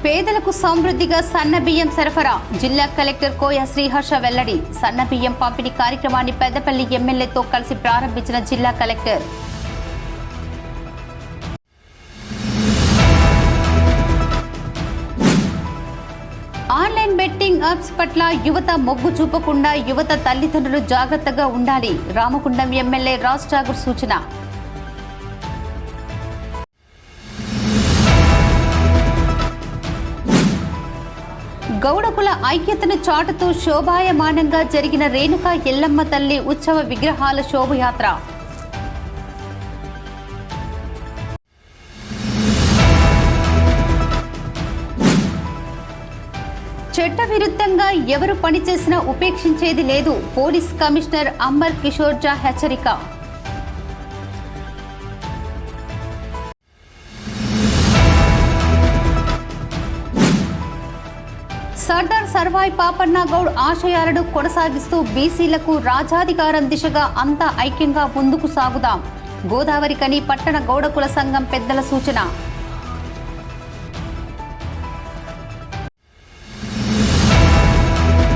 పేదలకు సమృద్ధిగా సన్నబియ్యం సరఫరా జిల్లా కలెక్టర్ కోయ శ్రీహర్ష వెల్లడి. సన్నబియ్యం పంపిణీ కార్యక్రమాన్ని పెద్దపల్లి ఎమ్మెల్యేతో కలిసి ప్రారంభించిన జిల్లా కలెక్టర్. ఆన్లైన్ బెట్టింగ్ యాప్స్ పట్ల యువత మొగ్గు చూపకుండా యువత తల్లిదండ్రులు జాగ్రత్తగా ఉండాలి. రామగుండం ఎమ్మెల్యే రాజ్ ఠాకూర్ సూచన. గౌడకుల ఐక్యతను చాటుతూ శోభాయమానంగా జరిగిన రేణుకా ఎల్లమ్మ తల్లి ఉత్సవ విగ్రహాల శోభయాత్ర. చట్టవిరుద్ధంగా ఎవరు పనిచేసినా ఉపేక్షించేది లేదు. పోలీస్ కమిషనర్ అంబర్ కిషోర్ జా హెచ్చరిక. సర్దార్ సర్వాయి పాపన్న గౌడ్ ఆశయాలను కొనసాగిస్తూ బీసీలకు రాజాధికారం దిశగా అంతా ఐక్యంగా ముందుకు సాగుదాం. గోదావరి కని పట్టణ గౌడకుల సంఘం పెద్దల సూచన.